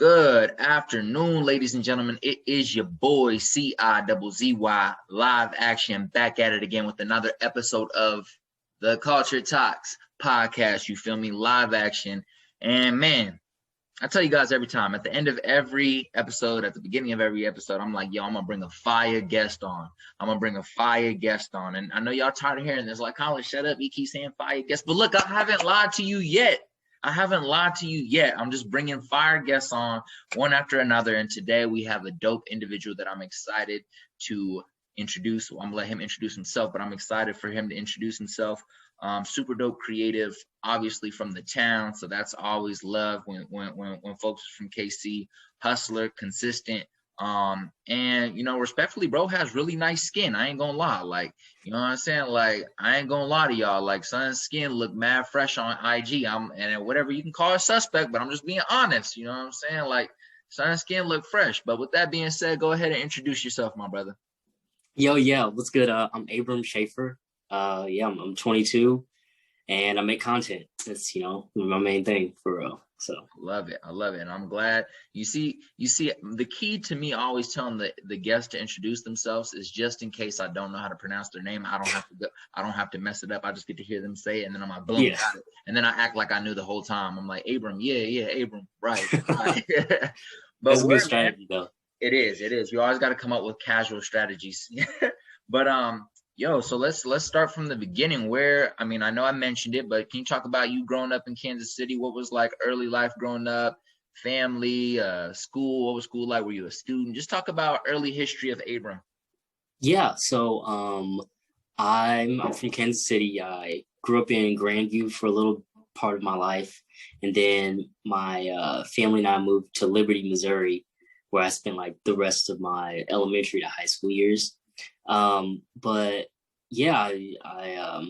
Good afternoon, ladies and gentlemen. It is your boy CIZZY Live Action back at it again with another episode of the Culture Talks podcast. You feel me? Live action. And man, I tell you guys every time at the end of every episode, at the beginning of every episode, I'm like, yo, I'm gonna bring a fire guest on. And I know y'all tired of hearing this. Like, Colin, shut up. You keep saying fire guest. But look, I haven't lied to you yet. I'm just bringing fire guests on one after another. And today we have a dope individual that I'm excited to introduce. I'm gonna let him introduce himself, but I'm excited for him to introduce himself. Super dope creative, obviously from the town. So that's always love when folks from KC, hustler, consistent. And respectfully, bro has really nice skin. I ain't gonna lie. Like, you know what I'm saying? Like, I ain't gonna lie to y'all. Like, son's skin look mad fresh on IG. And whatever you can call a suspect, but I'm just being honest. You know what I'm saying? Like, son's skin look fresh. But with that being said, go ahead and introduce yourself, my brother. Yeah, what's good? I'm Abram Shaffer. I'm 22 and I make content. That's, my main thing for real. So I love it. And I'm glad you see the key to me always telling the guests to introduce themselves is just in case I don't know how to pronounce their name. I don't have to mess it up. I just get to hear them say it and then I'm like, boom, yeah. Got it. And then I act like I knew the whole time. I'm like, Abram, Abram, right. But that's a good strategy though. It is. You always got to come up with casual strategies. But so let's start from the beginning. I know I mentioned it, but can you talk about you growing up in Kansas City? What was like early life growing up, family, school? What was school like? Were you a student? Just talk about early history of Abram. Yeah, so I'm from Kansas City. I grew up in Grandview for a little part of my life, and then my family and I moved to Liberty, Missouri, where I spent like the rest of my elementary to high school years. But yeah, I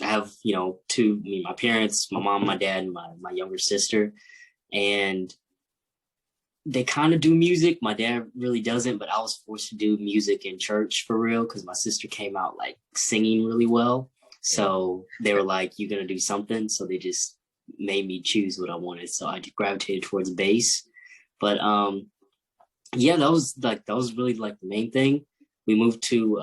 have, my parents, my mom, my dad, and my younger sister, and they kind of do music. My dad really doesn't, but I was forced to do music in church for real because my sister came out like singing really well. So they were like, you're going to do something. So they just made me choose what I wanted. So I gravitated towards bass. But that was really like the main thing. We moved to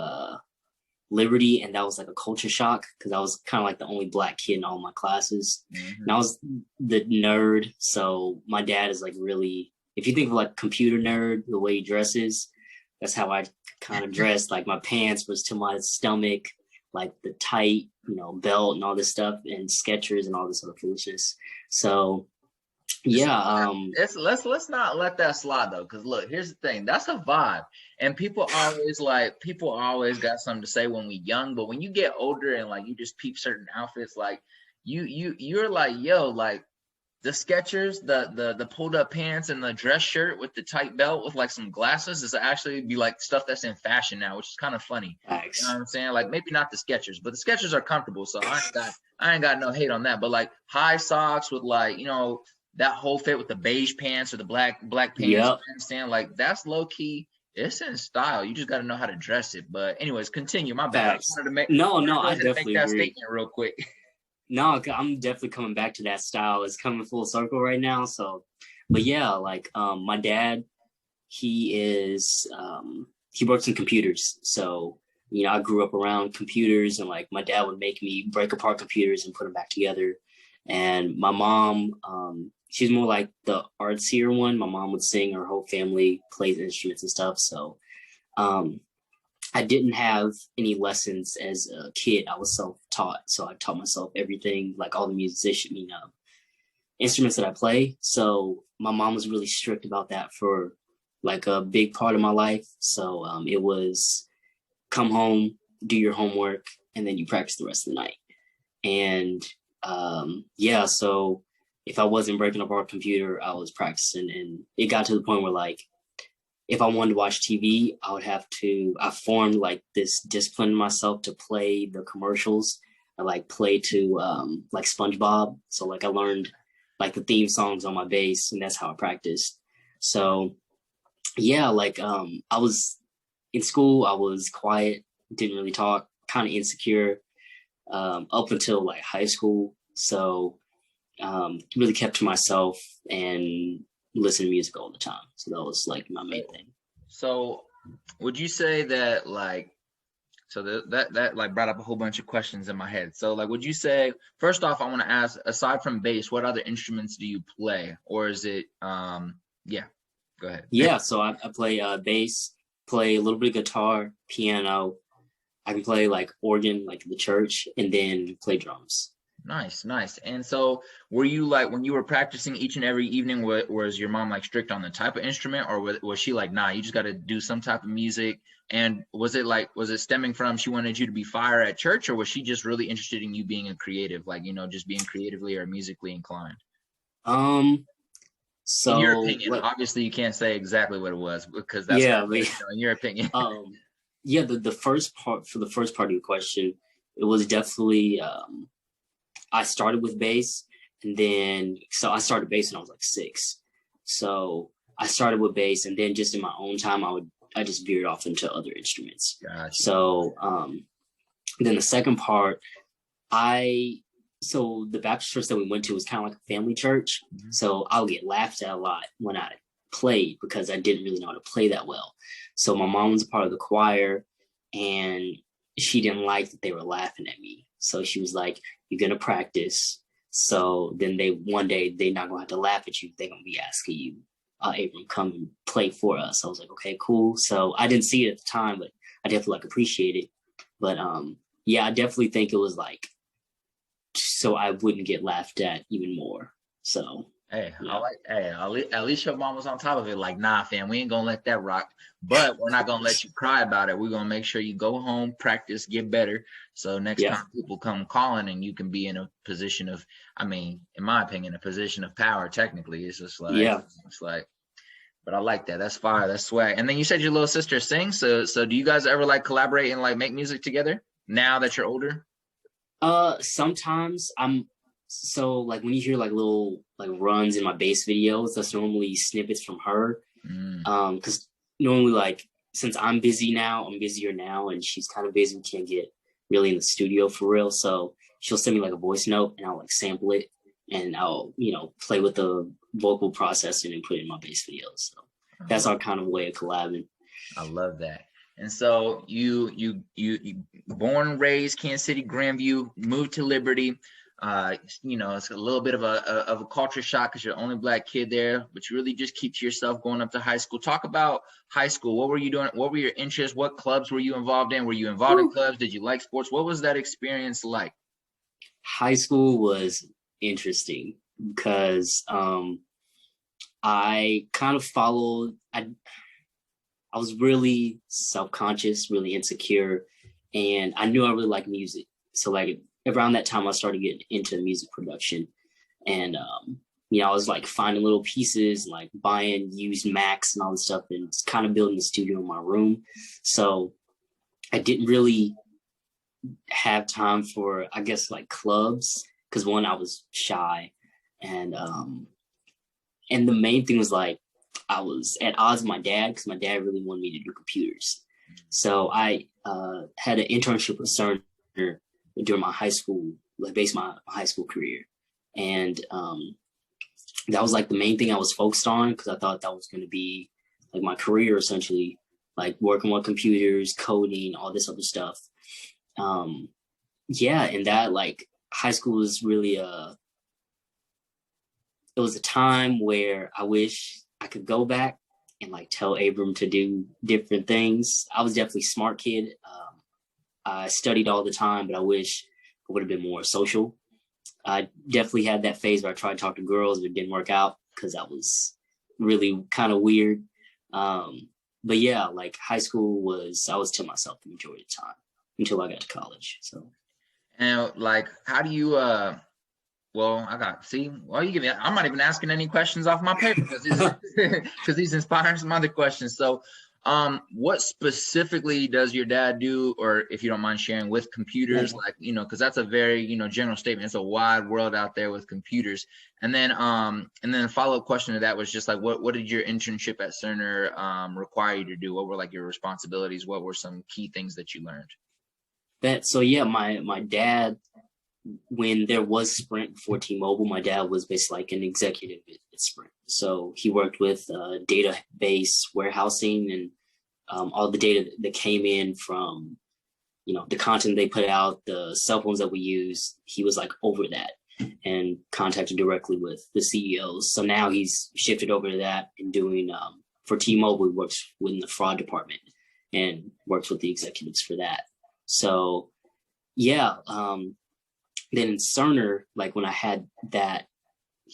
Liberty, and that was like a culture shock because I was kind of like the only Black kid in all my classes. Mm-hmm. And I was the nerd. So my dad is like really, if you think of like computer nerd, the way he dresses, that's how I kind of dressed. Like my pants was to my stomach, like the tight, belt and all this stuff, and Skechers and all this other foolishness. So let's not let that slide though, because look, here's the thing, that's a vibe, and people always got something to say when we young, but when you get older and like you just peep certain outfits, like you're like, yo, like the Skechers, the pulled up pants and the dress shirt with the tight belt with like some glasses is actually be like stuff that's in fashion now, which is kind of funny. Nice. You know what I'm saying? Like maybe not the Skechers, but the Skechers are comfortable, so I ain't got no hate on that. But like high socks with like, that whole fit with the beige pants or the black pants, yep. You understand? Like that's low key. It's in style. You just got to know how to dress it. But anyways, continue. My bad. I definitely make that agree. Statement real quick. No, I'm definitely coming back to that style. It's coming full circle right now. So, but yeah, like my dad, he works in computers. So, I grew up around computers, and like my dad would make me break apart computers and put them back together. And my mom, she's more like the artsier one. My mom would sing, her whole family plays instruments and stuff. So I didn't have any lessons as a kid. I was self-taught. So I taught myself everything, like all the instruments that I play. So my mom was really strict about that for like a big part of my life. So it was come home, do your homework, and then you practice the rest of the night. And so if I wasn't breaking up our computer, I was practicing, and it got to the point where like, if I wanted to watch TV, I formed like this discipline in myself to play the commercials. I like play to like SpongeBob. So like I learned like the theme songs on my bass, and that's how I practiced. So I was in school, I was quiet, didn't really talk, kind of insecure up until like high school. So really kept to myself, and listen to music all the time. So that was like my main thing. So would you say that like, so that like brought up a whole bunch of questions in my head. So like, would you say, first off, I want to ask, aside from bass, what other instruments do you play? Or is it, yeah, go ahead. Yeah, so I play bass, play a little bit of guitar, piano. I can play like organ, like the church, and then play drums. Nice, nice. And so were you like, when you were practicing each and every evening, was your mom like strict on the type of instrument, or was she like, nah, you just got to do some type of music? And was it stemming from she wanted you to be fire at church, or was she just really interested in you being a creative, like, just being creatively or musically inclined? So in your opinion, obviously you can't say exactly what it was because that's in your opinion. Yeah, the first part of your question, it was definitely I started with bass, and then I started bass when I was like 6. So I started with bass, and then just in my own time, I just veered off into other instruments. Gotcha. So then the second part, so the Baptist church that we went to was kind of like a family church. Mm-hmm. So I'll get laughed at a lot when I played because I didn't really know how to play that well. So my mom was a part of the choir, and she didn't like that they were laughing at me. So she was like, "You're going to practice. So then one day they're not going to have to laugh at you. They're going to be asking you, Abram, come and play for us." I was like, okay, cool. So I didn't see it at the time, but I definitely like appreciate it. But yeah, I definitely think it was like, so I wouldn't get laughed at even more. So hey, yeah. At least your mom was on top of it. Like, nah, fam, we ain't gonna let that rock. But we're not gonna let you cry about it. We're gonna make sure you go home, practice, get better. So next time people come calling, and you can be in a position of, I mean, in my opinion, a position of power. Technically, it's just like, it's like. But I like that. That's fire. That's swag. And then you said your little sister sings. So do you guys ever like collaborate and like make music together now that you're older? Sometimes so like when you hear like little like runs in my bass videos, that's normally snippets from her. Because normally, like, since I'm busier now, and she's kind of busy, we can't get really in the studio for real. So she'll send me like a voice note, and I'll like sample it, and I'll play with the vocal processing and put it in my bass videos. So that's our kind of way of collabing. I love that. And so you born, raised Kansas City, Grandview, moved to Liberty. It's a little bit of a culture shock because you're the only Black kid there, but you really just keep to yourself going up to high school. Talk about high school. What were you doing? What were your interests? What clubs were you involved in? Were you involved in clubs? Did you like sports? What was that experience like? High school was interesting because I kind of followed. I was really self-conscious, really insecure, and I knew I really liked music. So like around that time, I started getting into music production, and I was like finding little pieces, like buying used Macs and all this stuff, and kind of building the studio in my room. So I didn't really have time for, I guess, like clubs, because one, I was shy, and the main thing was like I was at odds with my dad because my dad really wanted me to do computers. So I had an internship with Sosner during my high school, like based my high school career. And that was like the main thing I was focused on because I thought that was going to be like my career essentially, like working with computers, coding, all this other stuff. And that like high school was really it was a time where I wish I could go back and like tell Abram to do different things. I was definitely a smart kid. I studied all the time, but I wish I would have been more social. I definitely had that phase where I tried to talk to girls, but it didn't work out because that was really kind of weird. But yeah, like high school I was to myself the majority of the time until I got to college. So, and like, how do you I'm not even asking any questions off my paper because he's inspiring some other questions. So what specifically does your dad do, or if you don't mind sharing, with computers? Like, because that's a very, general statement. It's a wide world out there with computers. And then a follow-up question to that was just like, what did your internship at Cerner require you to do? What were like your responsibilities? What were some key things that you learned? my dad, when there was Sprint before T-Mobile, my dad was basically like an executive at Sprint. So he worked with database warehousing and all the data that came in from, the content they put out, the cell phones that we use. He was like over that and contacted directly with the CEOs. So now he's shifted over to that and doing, for T-Mobile, he works within the fraud department and works with the executives for that. So yeah, then in Cerner, like when I had that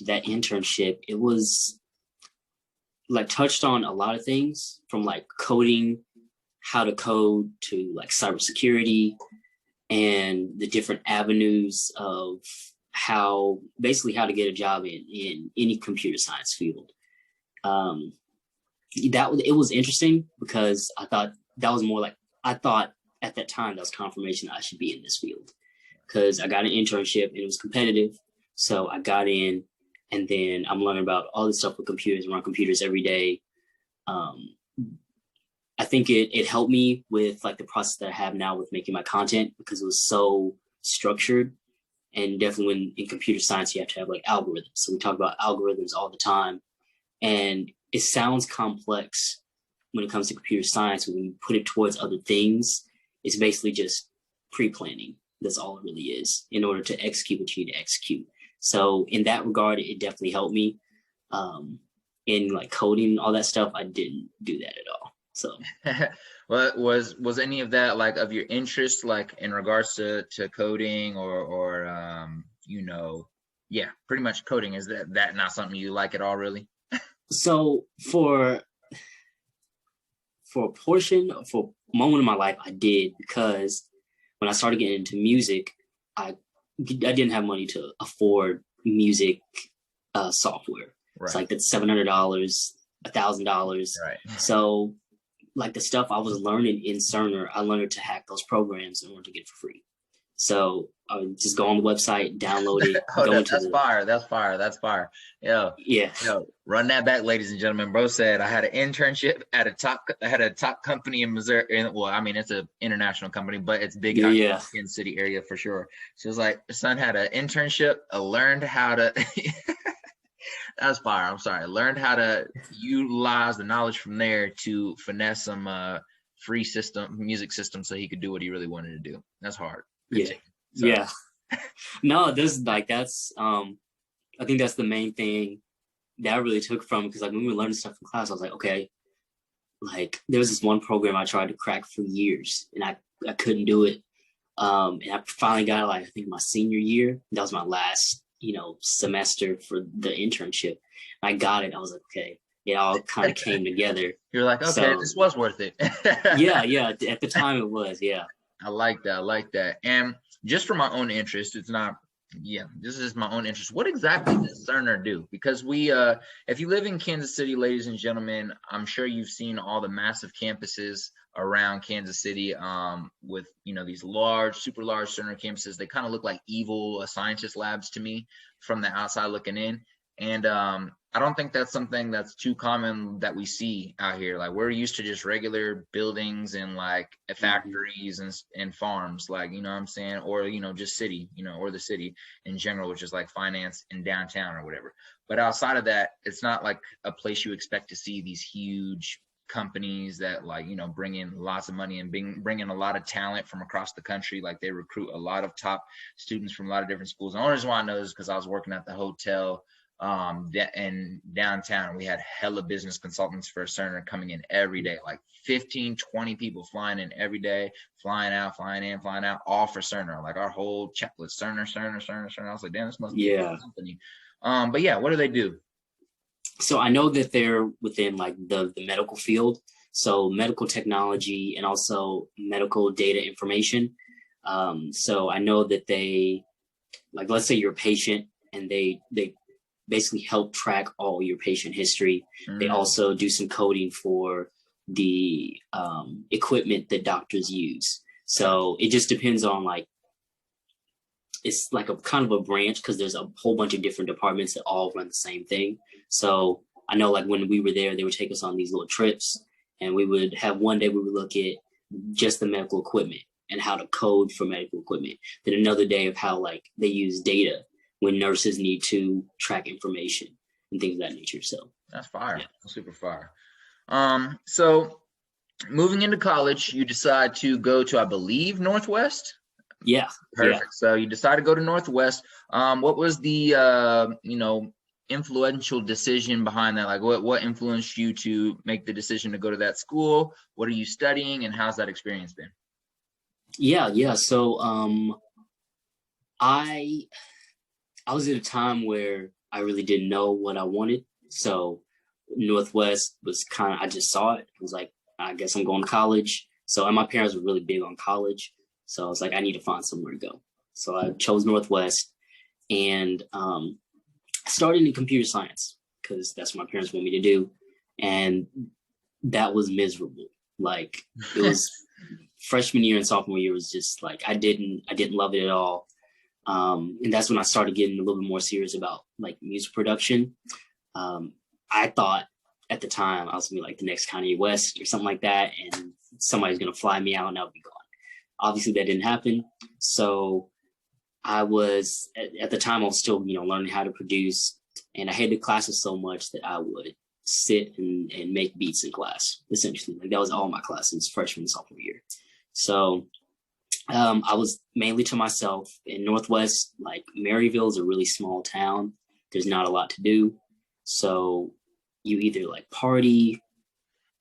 internship, it was like touched on a lot of things from like coding, how to code, to like cybersecurity and the different avenues of how to get a job in any computer science field. It was interesting because I thought that was more like, I thought at that time that was confirmation that I should be in this field, because I got an internship and it was competitive. So I got in, and then I'm learning about all this stuff with computers, around computers every day. I think it helped me with like the process that I have now with making my content, because it was so structured. And definitely when in computer science, you have to have like algorithms. So we talk about algorithms all the time. And it sounds complex when it comes to computer science. When you put it towards other things, it's basically just pre-planning. That's all it really is, in order to execute what you need to execute. So in that regard, it definitely helped me. In like coding and all that stuff, I didn't do that at all. So well, was any of that like of your interest, like in regards to coding or pretty much coding? Is that not something you like at all, really? So for a moment in my life, I did, because when I started getting into music, I didn't have money to afford music software. Right. It's like that's $700, $1,000. Right. So like the stuff I was learning in Cerner, I learned to hack those programs in order to get it for free. So I would just go on the website, download it. That's fire. Yo, run that back, ladies and gentlemen. Bro said I had an internship at a top company in Missouri. It's an international company, but it's big out in the Kansas City area for sure. So it's like, son had an internship, learned how to that's fire. I'm sorry. Learned how to utilize the knowledge from there to finesse some free music system so he could do what he really wanted to do. That's hard. Yeah. No, that's I think that's the main thing that I really took from, because like when we were learning stuff in class, I was like, okay, like there was this one program I tried to crack for years and I couldn't do it. And I finally got it, like, I think my senior year. That was my last, semester for the internship. I got it. I was like, okay, it all kind of came together. You're like, okay, this was worth it. Yeah. At the time it was, yeah. I like that. And just for my own interest, this is my own interest. What exactly does Cerner do? Because if you live in Kansas City, ladies and gentlemen, I'm sure you've seen all the massive campuses around Kansas City, with these super large Cerner campuses. They kind of look like evil scientist labs to me from the outside looking in. And I don't think that's something that's too common that we see out here. Like, we're used to just regular buildings and like factories and farms, like, you know what I'm saying? Or, just city, or the city in general, which is like finance and downtown or whatever. But outside of that, it's not like a place you expect to see these huge companies that bring in lots of money and bring in a lot of talent from across the country. Like, they recruit a lot of top students from a lot of different schools. And the only reason why I know is because I was working at the hotel in downtown. We had hella business consultants for Cerner coming in every day, like 15, 20 people flying in every day, flying out, flying in, flying out, all for Cerner. Like, our whole checklist, Cerner. I was like, damn, this must be a company. But yeah, what do they do? So I know that they're within like the medical field, so medical technology and also medical data information. So I know that they, like, let's say you're a patient, and they basically help track all your patient history. They also do some coding for the equipment that doctors use. So it just depends on, like, it's like a kind of a branch, because there's a whole bunch of different departments that all run the same thing. So I know, like, when we were there, they would take us on these little trips, and we would have one day we would look at just the medical equipment. and how to code for medical equipment. Then another day of how like they use data when nurses need to track information and things of that nature. So that's fire. Yeah. That's super fire. So moving into college, you decide to go to, I believe, Northwest. Yeah. Perfect. Yeah. So you decide to go to Northwest. What was the influential decision behind that? Like what influenced you to make the decision to go to that school? What are you studying, and how's that experience been? Yeah. So I was at a time where I really didn't know what I wanted. So Northwest was kind of, I just saw it. I was like, I guess I'm going to college. So, and my parents were really big on college. So I was like, I need to find somewhere to go. So I chose Northwest, and started in computer science because that's what my parents want me to do. And that was miserable. Like it was freshman year and sophomore year was just like, I didn't love it at all. And that's when I started getting a little bit more serious about like music production. I thought at the time I was gonna be like the next Kanye West or something like that, and somebody's gonna fly me out and I'll be gone. Obviously that didn't happen. So I was at the time I was still, learning how to produce, and I hated classes so much that I would sit and make beats in class. Essentially, like that was all my classes freshman and sophomore year. So I was mainly to myself in Northwest. Like Maryville is a really small town. There's not a lot to do. So you either like party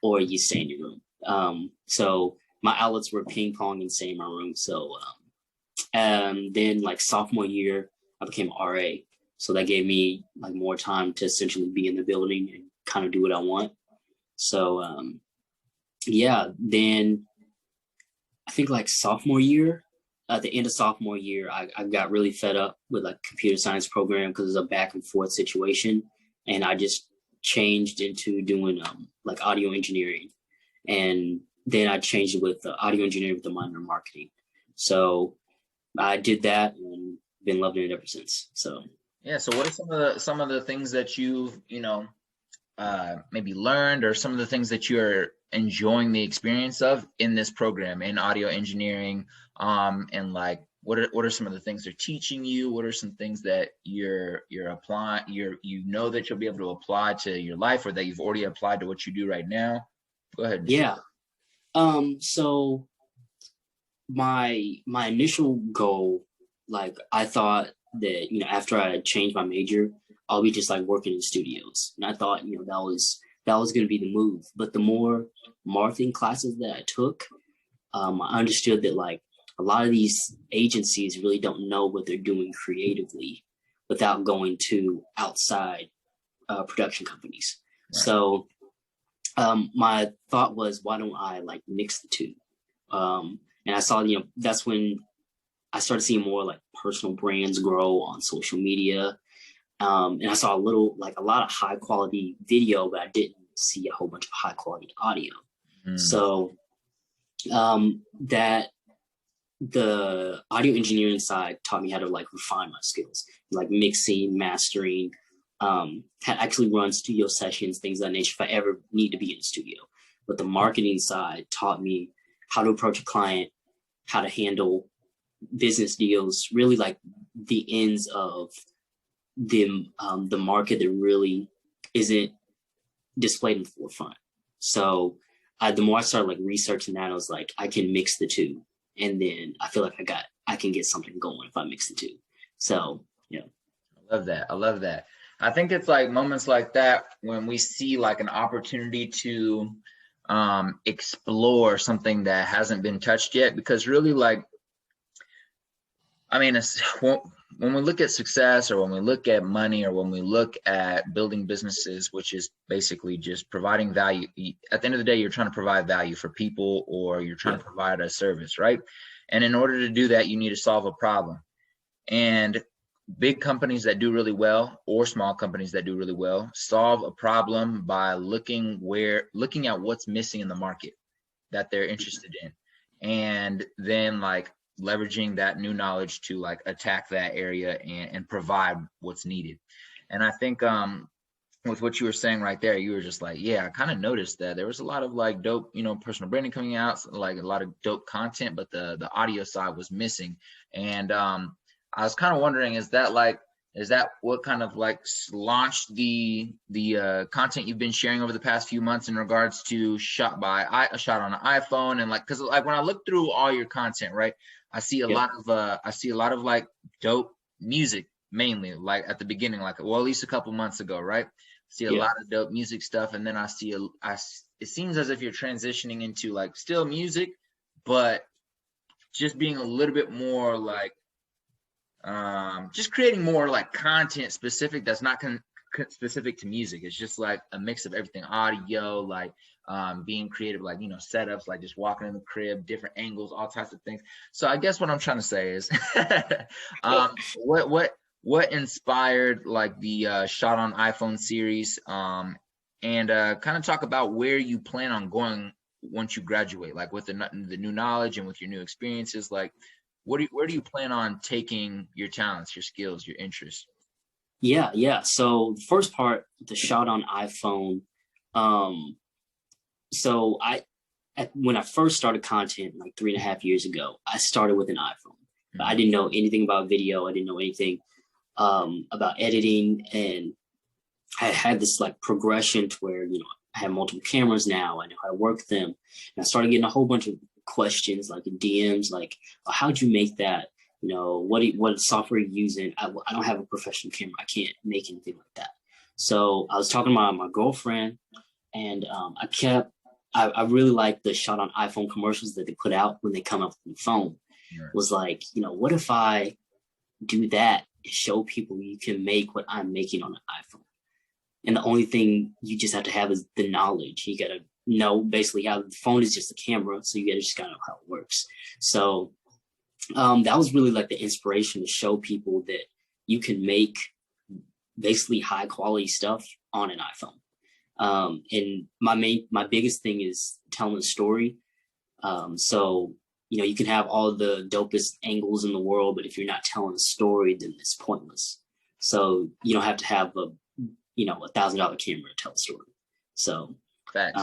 or you stay in your room. So my outlets were ping pong and staying in my room. So then like sophomore year, I became an RA. So that gave me like more time to essentially be in the building and kind of do what I want. So then I think like sophomore year, at the end of sophomore year, I got really fed up with like computer science program because it was a back and forth situation. And I just changed into doing like audio engineering. And then I changed it with audio engineering with a minor in marketing. So I did that and been loving it ever since. So yeah. So what are some of the things that you've maybe learned, or some of the things that you're enjoying the experience of in this program in audio engineering? And like what are some of the things they're teaching you? What are some things that you're applying, that you'll be able to apply to your life, or that you've already applied to what you do right now? Go ahead. Yeah. So my initial goal, like I thought that, after I changed my major, I'll be just like working in studios. And I thought, that was going to be the move. But the more marketing classes that I took, I understood that like a lot of these agencies really don't know what they're doing creatively without going to outside production companies. Right. So my thought was, why don't I like mix the two? And I saw, that's when I started seeing more like personal brands grow on social media. And I saw a lot of high quality video, but I didn't see a whole bunch of high quality audio. So that the audio engineering side taught me how to like refine my skills, like mixing, mastering, actually run studio sessions, things of that nature if I ever need to be in a studio. But the marketing side taught me how to approach a client, how to handle business deals, really like the ends of the market that really isn't displayed in the forefront. So the more I started like researching that, I was like, I can mix the two, and then I feel like I can get something going if I mix the two. So yeah, I love that. I think it's like moments like that when we see like an opportunity to explore something that hasn't been touched yet, because really like, I mean, when we look at success, or when we look at money, or when we look at building businesses, which is basically just providing value. At the end of the day, you're trying to provide value for people, or you're trying to provide a service, right? And in order to do that, you need to solve a problem. And big companies that do really well, or small companies that do really well, solve a problem by looking at what's missing in the market that they're interested in, and then like leveraging that new knowledge to like attack that area and provide what's needed. And I think with what you were saying right there, you were just like, yeah, I kind of noticed that there was a lot of like dope, personal branding coming out, like a lot of dope content, but the audio side was missing. And I was kind of wondering, is that what kind of like launched the content you've been sharing over the past few months in regards to shot on an iPhone? And like, because like when I look through all your content, right, I see a lot of like dope music, mainly like at the beginning, like, well, at least a couple months ago, right? See a lot of dope music stuff, and then I see it seems as if you're transitioning into like still music, but just being a little bit more like just creating more like content specific that's not specific to music. It's just like a mix of everything, audio, like being creative, like setups, like just walking in the crib, different angles, all types of things. So I guess what I'm trying to say is what inspired like the shot on iPhone series, and kind of talk about where you plan on going once you graduate, like with the new knowledge and with your new experiences. Like where do you plan on taking your talents, your skills, your interests? Yeah. So the first part, the shot on iPhone. So when I first started content like 3.5 years ago, I started with an iPhone. But I didn't know anything about video. I didn't know anything about editing, and I had this like progression to where I have multiple cameras now. I know how to work them, and I started getting a whole bunch of questions like in DMs, like, oh, how'd you make that? What software are you using? I don't have a professional camera. I can't make anything like that. So I was talking to my girlfriend, and I really like the shot on iPhone commercials that they put out when they come up with the phone. Sure. Was like, what if I do that and show people you can make what I'm making on an iPhone? And the only thing you just have to have is the knowledge. You got to know basically how the phone is just a camera. So you got to just kind of know how it works. So that was really like the inspiration to show people that you can make basically high quality stuff on an iPhone. And my biggest thing is telling a story. So you can have all the dopest angles in the world, but if you're not telling a story, then it's pointless. So you don't have to have a $1,000 camera to tell a story. So facts.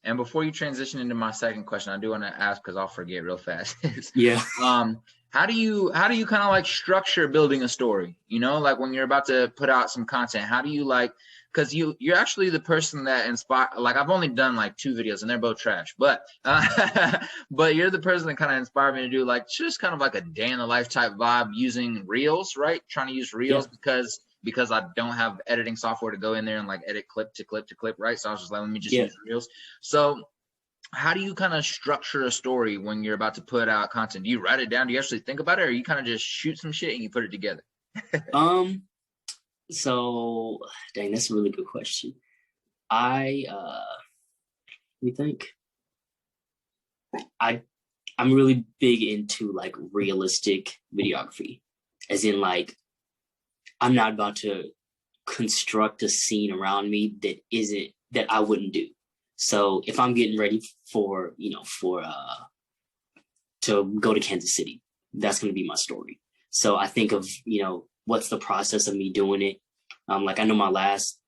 And before you transition into my second question, I do want to ask, because I'll forget real fast. Yeah. How do you kind of like structure building a story? Like when you're about to put out some content, how do you like? Because you're actually the person that inspire. Like I've only done like 2 videos and they're both trash, but but you're the person that kind of inspired me to do like just kind of like a day in the life type vibe using Reels, right? Trying to use Reels because I don't have editing software to go in there and like edit clip to clip to clip, right? So I was just like, let me just use Reels. So how do you kind of structure a story when you're about to put out content? Do you write it down? Do you actually think about it, or you kind of just shoot some shit and you put it together? So dang, that's a really good question. Let me think. I'm really big into like realistic videography, as in like I'm not about to construct a scene around me that I wouldn't do. So if I'm getting ready for to go to Kansas City, that's going to be my story. So I think of, what's the process of me doing it? Like I know my last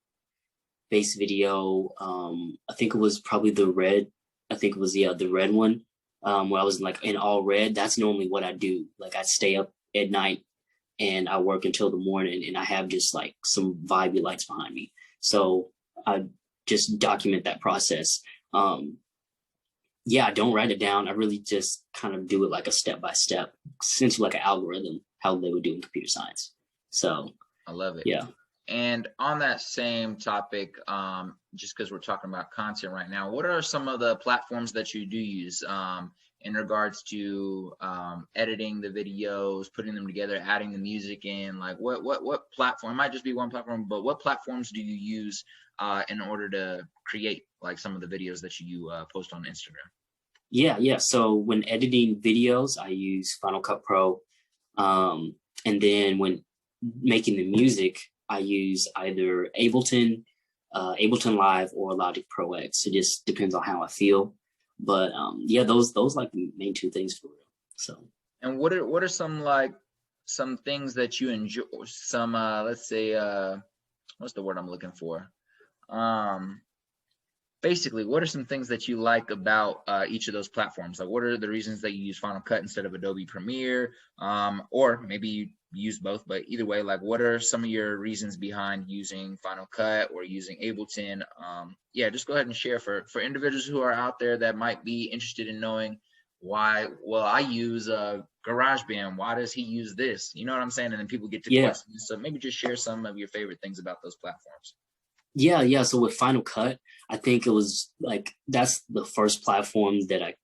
bass video, I think it was probably the red one, where I was like in all red. That's normally what I do. Like I stay up at night and I work until the morning, and I have just like some vibey lights behind me. So I just document that process. I don't write it down. I really just kind of do it like a step-by-step, essentially like an algorithm, how they would do in computer science. So I love it. Yeah. And on that same topic, just because we're talking about content right now, what are some of the platforms that you do use in regards to editing the videos, putting them together, adding the music in? Like what platform? It might just be one platform, but what platforms do you use in order to create like some of the videos that you post on Instagram? Yeah. So when editing videos, I use Final Cut Pro. And then when making the music, I use either Ableton Live or Logic Pro X. It just depends on how I feel. But those like the main 2 things for real. So. And what are some things that you enjoy? Some let's say what's the word I'm looking for? basically, what are some things that you like about each of those platforms? Like, what are the reasons that you use Final Cut instead of Adobe Premiere? Or maybe you use both, but either way, like, what are some of your reasons behind using Final Cut or using Ableton? Yeah, just go ahead and share for individuals who are out there that might be interested in knowing why. Well, I use GarageBand. Why does he use this? You know what I'm saying? And then people get to questions. So maybe just share some of your favorite things about those platforms. Yeah. So with Final Cut, I think it was like that's the first platform that I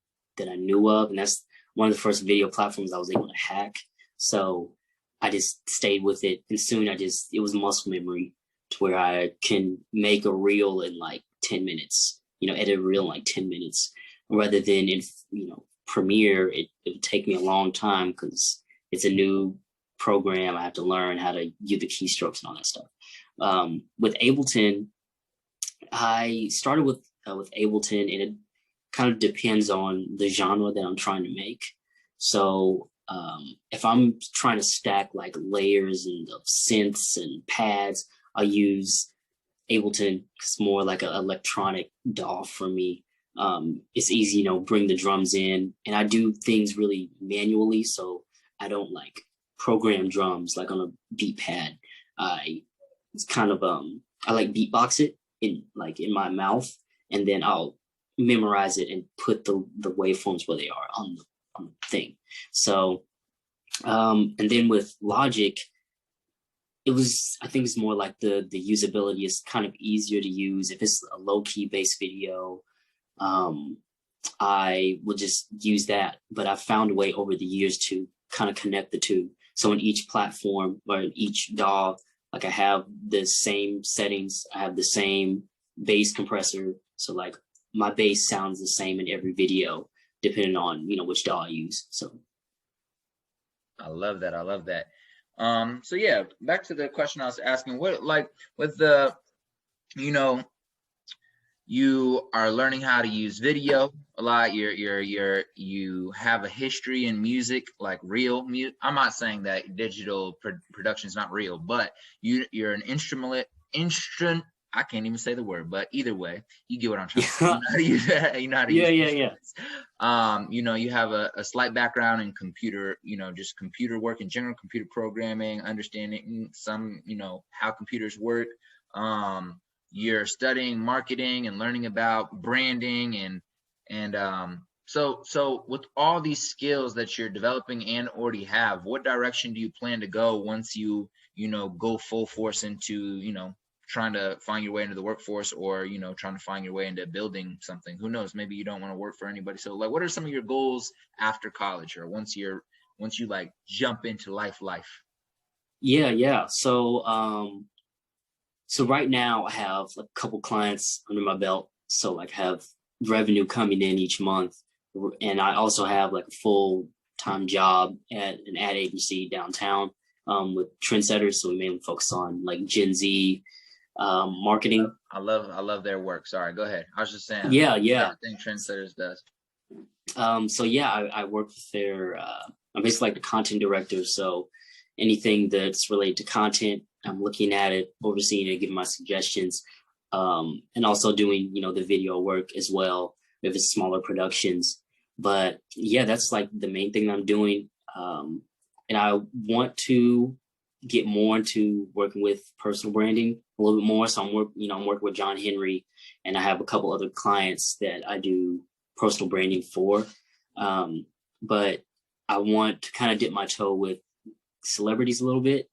knew of, and that's one of the first video platforms I was able to hack. So I just stayed with it, and soon it was muscle memory to where I can make a reel in like 10 minutes, edit a reel in like 10 minutes, rather than in Premiere, it would take me a long time because it's a new program. I have to learn how to use the keystrokes and all that stuff. With Ableton, I started with Ableton, and it kind of depends on the genre that I'm trying to make. So if I'm trying to stack like layers and of synths and pads, I'll use Ableton. It's more like an electronic DAW for me. It's easy, bring the drums in, and I do things really manually, so I don't like program drums like on a beat pad. It's kind of I like beatbox it in my mouth, and then I'll memorize it and put the waveforms where they are on the thing. So and then with Logic, I think it's more like the usability is kind of easier to use. If it's a low-key bass video, I will just use that. But I've found a way over the years to kind of connect the two. So in each platform or in each DAW, like I have the same settings, I have the same bass compressor. So like my bass sounds the same in every video, depending on, which DAW I use. So I love that. I love that. So yeah, back to the question I was asking, what, like with the, you are learning how to use video a lot. You have a history in music, like real music. I'm not saying that digital production is not real, but you're an instrument. I can't even say the word, but either way, you get what I'm trying to say. You know how to use that. You know how to use instruments. You have a slight background in computer, just computer work in general, computer programming, understanding some, how computers work. You're studying marketing and learning about branding and so with all these skills that you're developing and already have, what direction do you plan to go once you go full force into trying to find your way into the workforce, or trying to find your way into building something? Who knows, maybe you don't want to work for anybody. So like, what are some of your goals after college, or once you like jump into life? Yeah. So right now I have a couple clients under my belt. So like have revenue coming in each month. And I also have like a full-time job at an ad agency downtown with Trendsetters. So we mainly focus on like Gen Z marketing. I love their work. Sorry, go ahead. I was just saying. Yeah. Everything Trendsetters does. So yeah, I work with their, I'm basically like the content director. So anything that's related to content, I'm looking at it, overseeing it, giving my suggestions, and also doing, the video work as well, if it's smaller productions. But yeah, that's like the main thing I'm doing. And I want to get more into working with personal branding a little bit more. So I'm working with John Henry, and I have a couple other clients that I do personal branding for. But I want to kind of dip my toe with celebrities a little bit.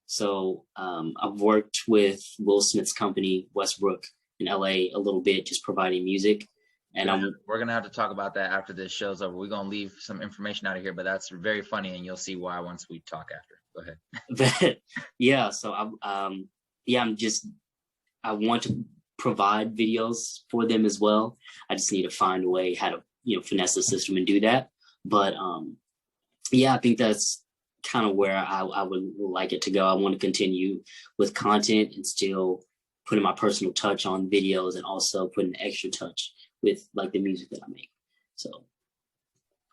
So I've worked with Will Smith's company, Westbrook, in LA a little bit, just providing music. And we're gonna have to talk about that after this show's over. We're gonna leave some information out of here, but that's very funny, and you'll see why once we talk after. Go ahead. Yeah. So I want to provide videos for them as well. I just need to find a way how to finesse the system and do that. But I think that's kind of where I would like it to go. I want to continue with content and still putting my personal touch on videos, and also put an extra touch with like the music that I make. So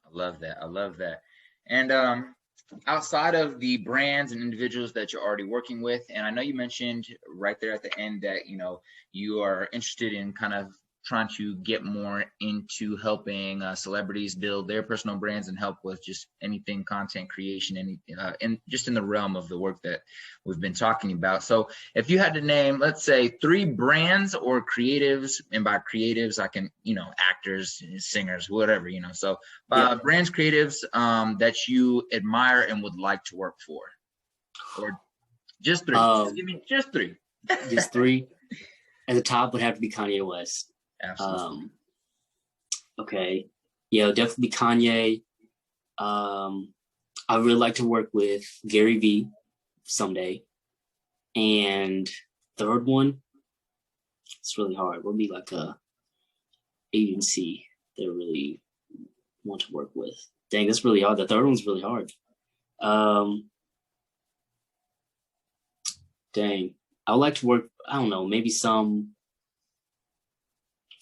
I love that. And outside of the brands and individuals that you're already working with, and I know you mentioned right there at the end that, you know, you are interested in kind of trying to get more into helping celebrities build their personal brands and help with just anything content creation, and just in the realm of the work that we've been talking about. So if you had to name, let's say, 3 brands or creatives, and by creatives I can, you know, actors, singers, whatever, you know, so brands, creatives that you admire and would like to work for, or just 3. Give me just 3. Just 3. At the top would have to be Kanye West. Absolutely. Okay. Yeah, definitely Kanye. I really like to work with Gary Vee someday. And third one, it's really hard. Would be like a agency that I really want to work with. Dang, that's really hard. The third one's really hard. Dang. I would like to work, I don't know, maybe some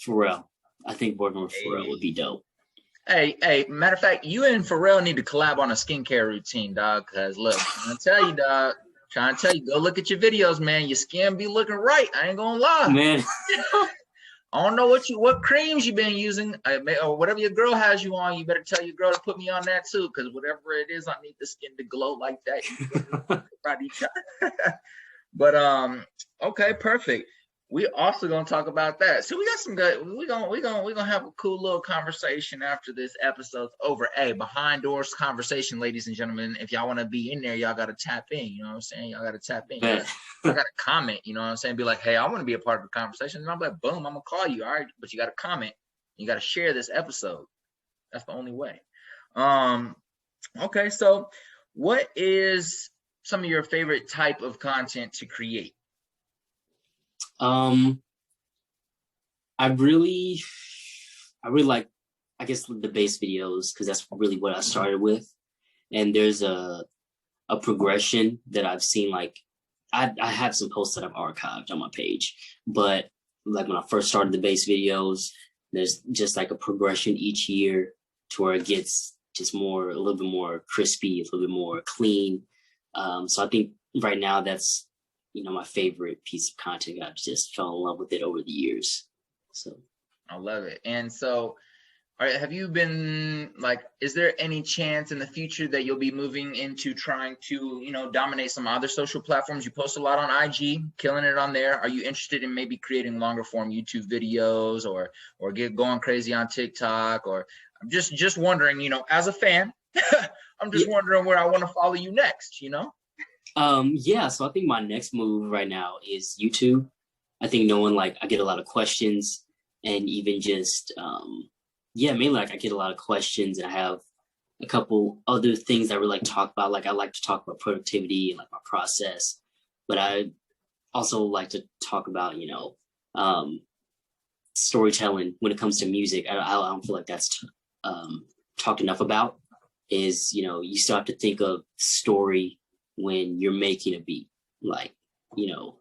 Pharrell. I think working with Pharrell would be dope. Hey, matter of fact, you and Pharrell need to collab on a skincare routine, dog. Cause look, I'm trying to tell you, dog. Trying to tell you, go look at your videos, man. Your skin be looking right. I ain't gonna lie, man. I don't know what creams you've been using, or whatever your girl has you on. You better tell your girl to put me on that too, cause whatever it is, I need the skin to glow like that. But okay, perfect. We also gonna talk about that. So we got some good. We gonna have a cool little conversation after this episode's over. Hey, behind doors conversation, ladies and gentlemen. If y'all want to be in there, y'all gotta tap in. You know what I'm saying? Y'all gotta tap in. You gotta comment. You know what I'm saying? Be like, hey, I want to be a part of the conversation. And I'm like, boom, I'm gonna call you. All right, but you gotta comment. You gotta share this episode. That's the only way. Okay, so what is some of your favorite type of content to create? I really like, I guess, the bass videos, because that's really what I started with. And there's a progression that I've seen. Like I have some posts that I've archived on my page, but like when I first started the bass videos, there's just like a progression each year to where it gets just a little bit more crispy, a little bit more clean. So I think right now that's, you know, my favorite piece of content. I've just fell in love with it over the years. So I love it. And so, all right, have you been like, is there any chance in the future that you'll be moving into trying to, you know, dominate some other social platforms? You post a lot on IG, killing it on there. Are you interested in maybe creating longer form YouTube videos, or get going crazy on TikTok? Or I'm just wondering, you know, as a fan, I'm just wondering where I want to follow you next, you know? Yeah, so I think my next move right now is YouTube. I think knowing, like, I get a lot of questions, and even just mainly like I get a lot of questions, and I have a couple other things I really like to talk about. Like I like to talk about productivity and like my process, but I also like to talk about, you know, storytelling when it comes to music. I don't feel like that's talked enough about. Is, you know, you still have to think of story when you're making a beat. Like, you know,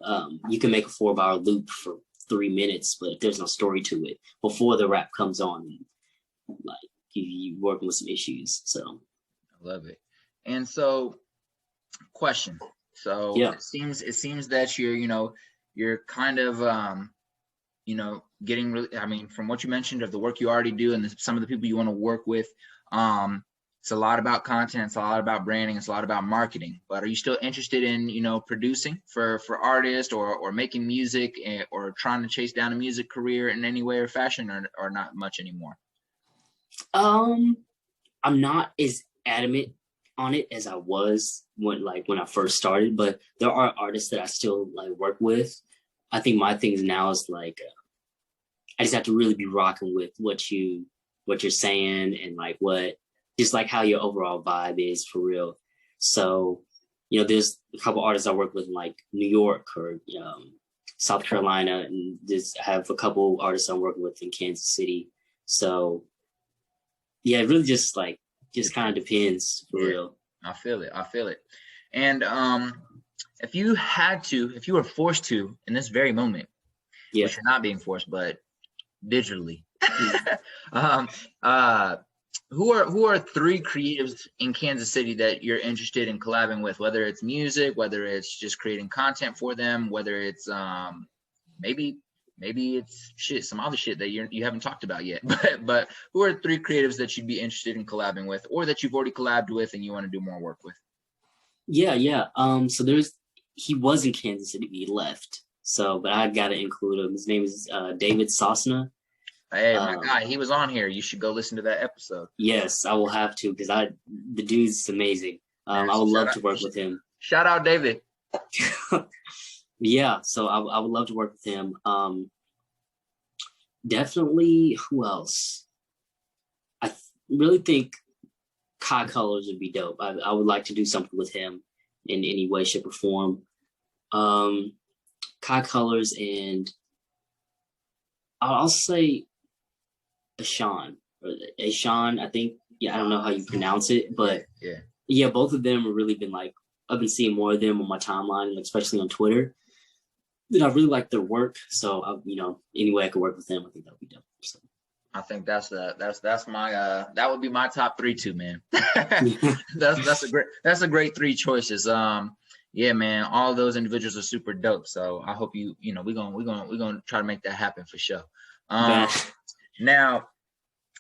you can make a 4-bar loop for 3 minutes, but if there's no story to it before the rap comes on, like you working with some issues. So I love it. And so, question. So it seems that you're kind of you know, getting really, I mean, from what you mentioned of the work you already do and some of the people you want to work with, it's a lot about content, it's a lot about branding, it's a lot about marketing. But are you still interested in, you know, producing for artists, or making music, or trying to chase down a music career in any way or fashion, or not much anymore? I'm not as adamant on it as I was when I first started, but there are artists that I still like work with. I think my things now is like, I just have to really be rocking with what you're saying, and like just like how your overall vibe is for real. So, you know, there's a couple artists I work with in like New York or South Carolina, and I have a couple artists I'm working with in Kansas City. So yeah, it really just kind of depends for real. I feel it. And if you were forced to in this very moment, which you're not being forced, but digitally, who are three creatives in Kansas City that you're interested in collabing with, whether it's music, whether it's just creating content for them, whether it's maybe it's some other shit that you haven't talked about yet. But who are three creatives that you'd be interested in collabing with, or that you've already collabed with and you want to do more work with? Yeah. So he was in Kansas City, he left. So, but I got to include him. His name is David Sosner. Hey, my guy, he was on here. You should go listen to that episode. Yes, I will have to, because the dude's amazing. I would love to work with him. Shout out, David. Yeah, so I would love to work with him. Definitely, who else? I really think Kai Colors would be dope. I would like to do something with him in any way, shape, or form. Kai Colors, and I'll say Ashan, I think. Yeah, I don't know how you pronounce it, but yeah, both of them have really been like, I've been seeing more of them on my timeline, especially on Twitter. And I really like their work, so any way I could work with them, I think that would be dope. So. I think that's my that would be my top three too, man. that's a great three choices. Yeah, man, all of those individuals are super dope. So I hope we're gonna try to make that happen for sure. Now,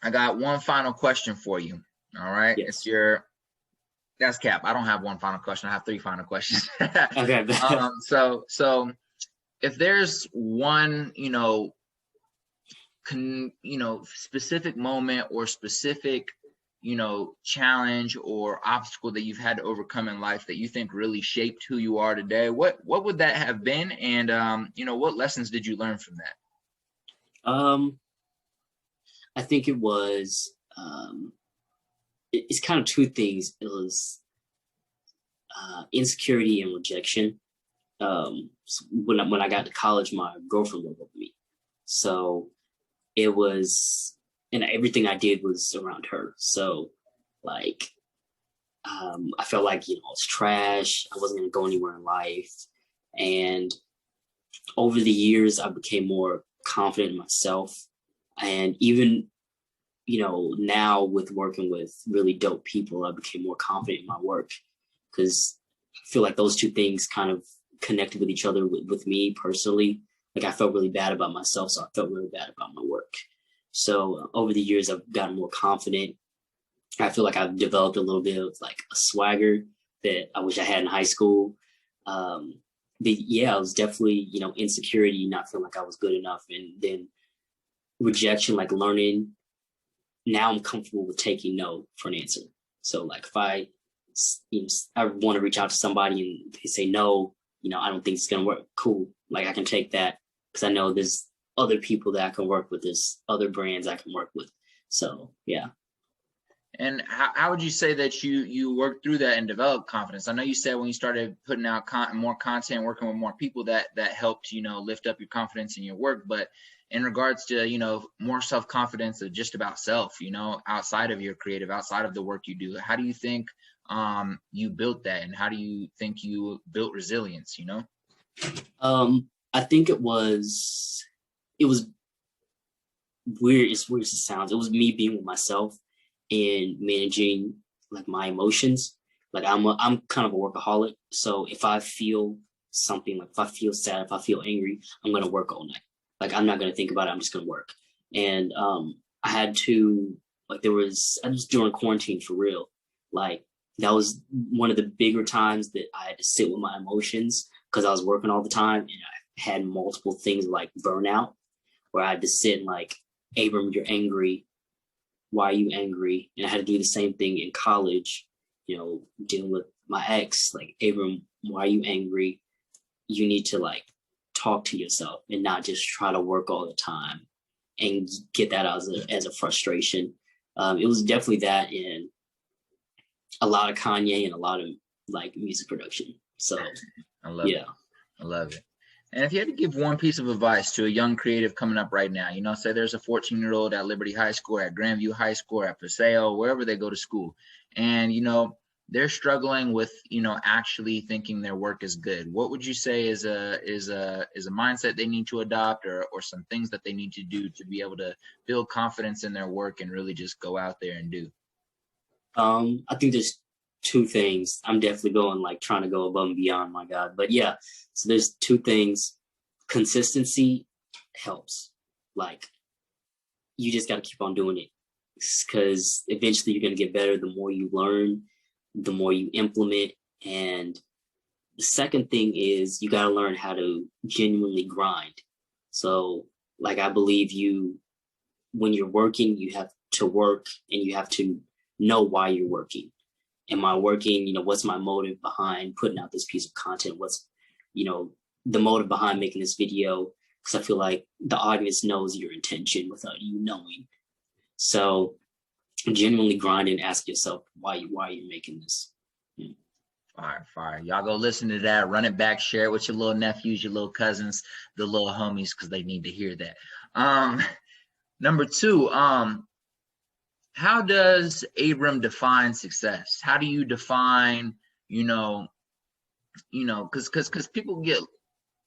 I got one final question for you. All right, yes. That's cap. I don't have one final question. I have three final questions. Okay. So if there's one, specific moment or specific, challenge or obstacle that you've had to overcome in life that you think really shaped who you are today, what would that have been? And, what lessons did you learn from that? I think it was, it's kind of two things. It was insecurity and rejection. When I got to college, my girlfriend lived with me. So it was, and everything I did was around her. So like, I felt like, it's trash. I wasn't going to go anywhere in life. And over the years, I became more confident in myself. And even, now with working with really dope people, I became more confident in my work, because I feel like those two things kind of connected with each other with me personally. Like, I felt really bad about myself, so I felt really bad about my work. So over the years, I've gotten more confident. I feel like I've developed a little bit of like a swagger that I wish I had in high school. But yeah, it was definitely, insecurity, not feeling like I was good enough. And then rejection, like learning. Now I'm comfortable with taking no for an answer. So like if I want to reach out to somebody and they say no, I don't think it's going to work. Cool. Like I can take that, because I know there's other people that I can work with. There's other brands I can work with. So, yeah. And how would you say that you worked through that and developed confidence? I know you said when you started putting out more content, working with more people, that helped, lift up your confidence in your work. But in regards to, more self-confidence of just about self, outside of your creative, outside of the work you do, how do you think you built that? And how do you think you built resilience, I think it was weird. As weird as it sounds, it was me being with myself and managing like my emotions. Like I'm kind of a workaholic. So if I feel something, like if I feel sad, if I feel angry, I'm going to work all night. Like I'm not going to think about it. I'm just going to work. And I had to, like I was during quarantine for real. Like that was one of the bigger times that I had to sit with my emotions, because I was working all the time and I had multiple things like burnout, where I had to sit and like, Abram, you're angry. Why are you angry? And I had to do the same thing in college, dealing with my ex, like, Abram, why are you angry? You need to like talk to yourself and not just try to work all the time and get that as a frustration. It was definitely that, in a lot of Kanye and a lot of like music production. So I love it. And if you had to give one piece of advice to a young creative coming up right now, say there's a 14-year-old at Liberty High School, at Grandview High School, at Paseo, wherever they go to school, and they're struggling with, actually thinking their work is good. What would you say is a mindset they need to adopt, or some things that they need to do to be able to build confidence in their work and really just go out there and do? I think there's two things. I'm definitely trying to go above and beyond, my God. But yeah, so there's two things. Consistency helps. Like, you just got to keep on doing it, because eventually you're going to get better the more you learn, the more you implement. And the second thing is you got to learn how to genuinely grind. So, like, I believe when you're working, you have to work, and you have to know why you're working. Am I working? What's my motive behind putting out this piece of content? What's, the motive behind making this video? Because I feel like the audience knows your intention without you knowing. So genuinely grind and ask yourself why you're making this. Yeah. Fire. Y'all go listen to that, run it back, share it with your little nephews, your little cousins, the little homies, because they need to hear that. Number two, how does Abram define success? How do you define, because people get,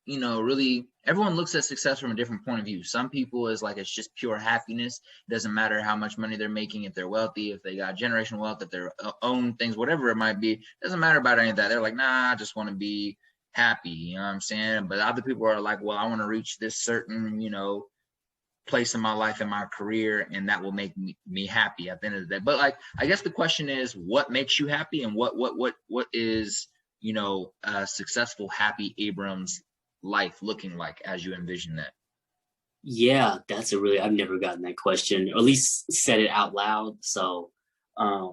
really, everyone looks at success from a different point of view. Some people is like, it's just pure happiness. It doesn't matter how much money they're making, if they're wealthy, if they got generational wealth, if they're own things, whatever it might be. It doesn't matter about any of that. They're like, nah, I just want to be happy. You know what I'm saying? But other people are like, well, I want to reach this certain, place in my life and my career, and that will make me happy at the end of the day. But like, I guess the question is, what makes you happy, and what is, a successful, happy Abram's life looking like as you envision that? Yeah, I've never gotten that question, or at least said it out loud. So I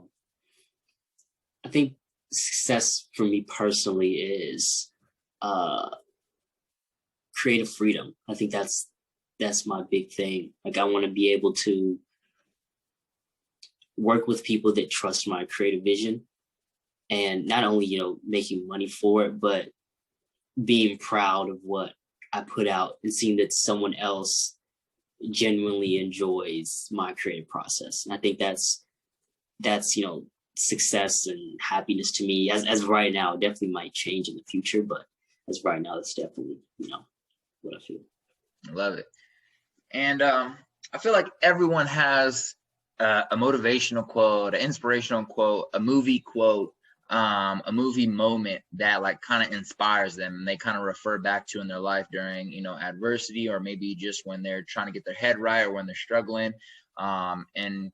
think success for me personally is creative freedom. I think that's my big thing. Like, I want to be able to work with people that trust my creative vision, and not only, making money for it, but being proud of what I put out and seeing that someone else genuinely enjoys my creative process. And I think that's success and happiness to me. As right now, it definitely might change in the future, but as right now, that's definitely, what I feel. I love it. And I feel like everyone has a motivational quote, an inspirational quote, a movie quote, a movie moment that like kind of inspires them, and they kind of refer back to in their life during, adversity, or maybe just when they're trying to get their head right, or when they're struggling. And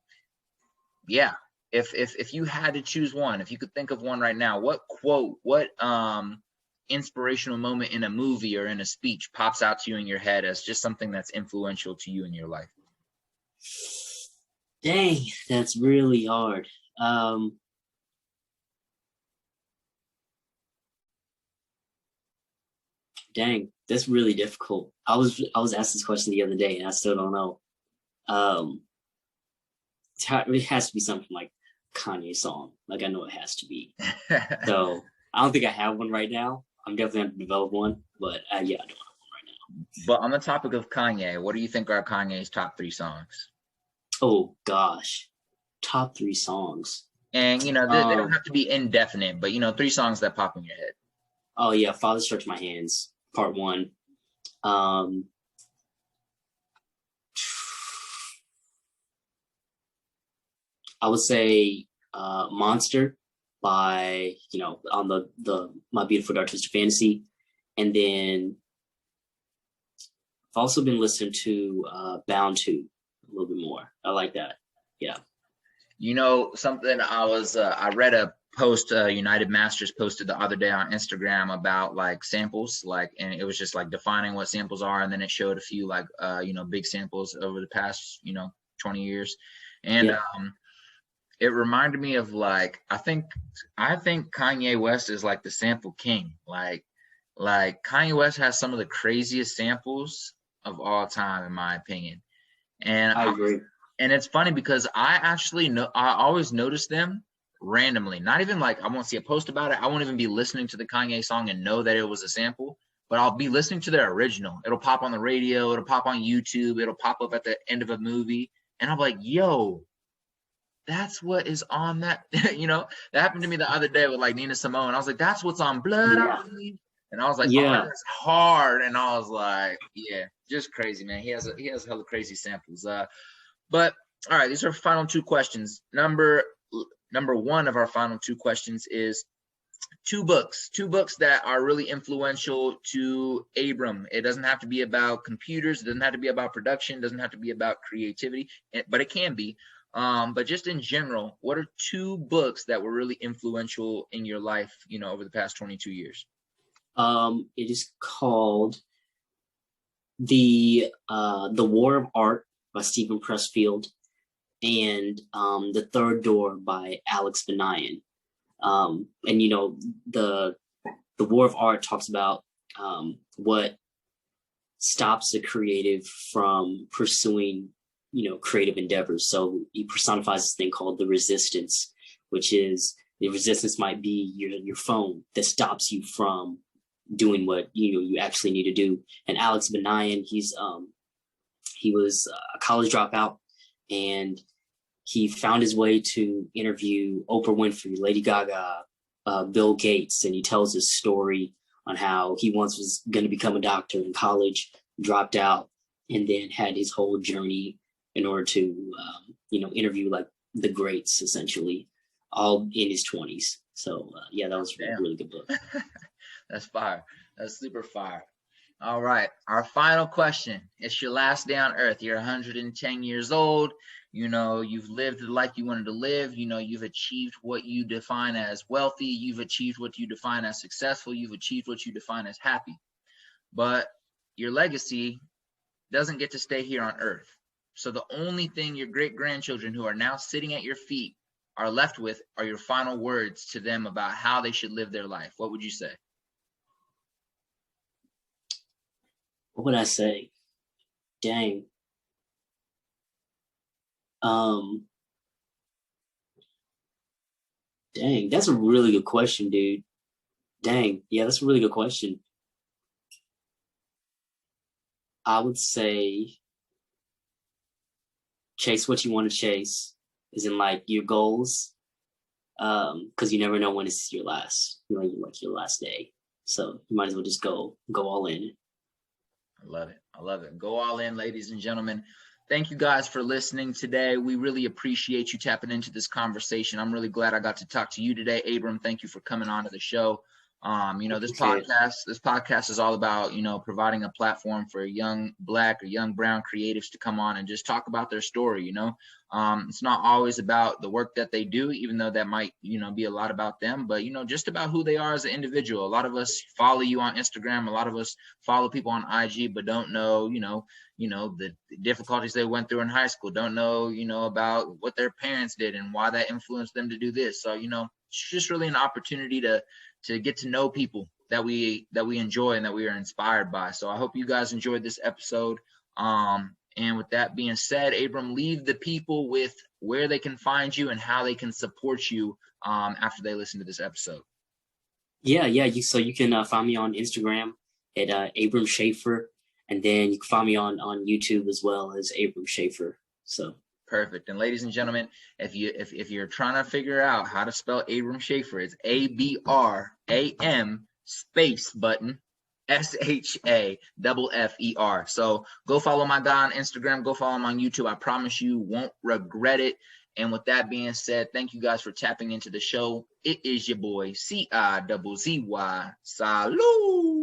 yeah, if you had to choose one, if you could think of one right now, what quote, what inspirational moment in a movie or in a speech pops out to you in your head as just something that's influential to you in your life? Dang, that's really hard. Dang, that's really difficult. I was asked this question the other day, and I still don't know. It has to be something like Kanye song. Like, I know it has to be. So I don't think I have one right now. I'm definitely going to develop one, but yeah, I don't have one right now. But on the topic of Kanye, what do you think are Kanye's top 3 songs? Oh gosh, top 3 songs. And they don't have to be indefinite, but 3 songs that pop in your head. Oh yeah, Father Stretch My Hands, part 1. I would say Monster by, on the My Beautiful Dark Twisted Fantasy. And then I've also been listening to Bound to a little bit more. I like that. Yeah. Something I read a post United Masters posted the other day on Instagram about like samples, and it was just like defining what samples are, and then it showed a few like big samples over the past 20 years, and it reminded me of like I think Kanye West is like the sample king. Like Kanye West has some of the craziest samples of all time, in my opinion. And I agree. And it's funny because I always notice them randomly. Not even like I won't see a post about it. I won't even be listening to the Kanye song and know that it was a sample, but I'll be listening to their original. It'll pop on the radio. It'll pop on YouTube. It'll pop up at the end of a movie. And I'm like, yo, that's what is on that. That happened to me the other day with like Nina Simone. I was like, that's what's on Blood on Me. And I was like, oh, that's hard. And I was like, yeah, just crazy, man. He has hella crazy samples. But all right, these are final two questions. Number one of our final two questions is two books that are really influential to Abram. It doesn't have to be about computers. It doesn't have to be about production. It doesn't have to be about creativity, but it can be. But just in general, what are two books that were really influential in your life, over the past 22 years? It is called The War of Art by Stephen Pressfield and The Third Door by Alex Banayan. And the War of Art talks about what stops a creative from pursuing creative endeavors. So he personifies this thing called the resistance, which is the resistance might be your phone that stops you from doing what you actually need to do. And Alex Banayan, he was a college dropout, and he found his way to interview Oprah Winfrey, Lady Gaga, Bill Gates, and he tells his story on how he once was going to become a doctor in college, dropped out, and then had his whole journey in order to, interview like the greats, essentially, all in his 20s. So, that was a really good book. That's fire. That's super fire. All right. Our final question. It's your last day on earth. You're 110 years old. You've lived the life you wanted to live. You've achieved what you define as wealthy. You've achieved what you define as successful. You've achieved what you define as happy. But your legacy doesn't get to stay here on earth. So the only thing your great-grandchildren who are now sitting at your feet are left with are your final words to them about how they should live their life. What would you say? What would I say? Dang. Dang, that's a really good question, dude. Dang, yeah, that's a really good question. I would say chase what you want to chase, as in like your goals, because you never know when it's your last, your last day. So you might as well just go all in. I love it. I love it. Go all in, ladies and gentlemen. Thank you guys for listening today. We really appreciate you tapping into this conversation. I'm really glad I got to talk to you today, Abram. Thank you for coming on to the show. This podcast is all about, providing a platform for young Black or young brown creatives to come on and just talk about their story. It's not always about the work that they do, even though that might, be a lot about them, but, just about who they are as an individual. A lot of us follow you on Instagram. A lot of us follow people on IG, but don't know, the difficulties they went through in high school, don't know, about what their parents did and why that influenced them to do this. So, it's just really an opportunity to get to know people that we enjoy and that we are inspired by. So I hope you guys enjoyed this episode. And with that being said, Abram, leave the people with where they can find you and how they can support you after they listen to this episode. So you can find me on Instagram at Abram Shaffer, and then you can find me on YouTube as well as Abram Shaffer. So perfect. And ladies and gentlemen, if you're trying to figure out how to spell Abram Shaffer, it's ABRAM space button SHAFFER. So go follow my guy on Instagram. Go follow him on YouTube. I promise you won't regret it. And with that being said, thank you guys for tapping into the show. It is your boy CIZZY. Salud.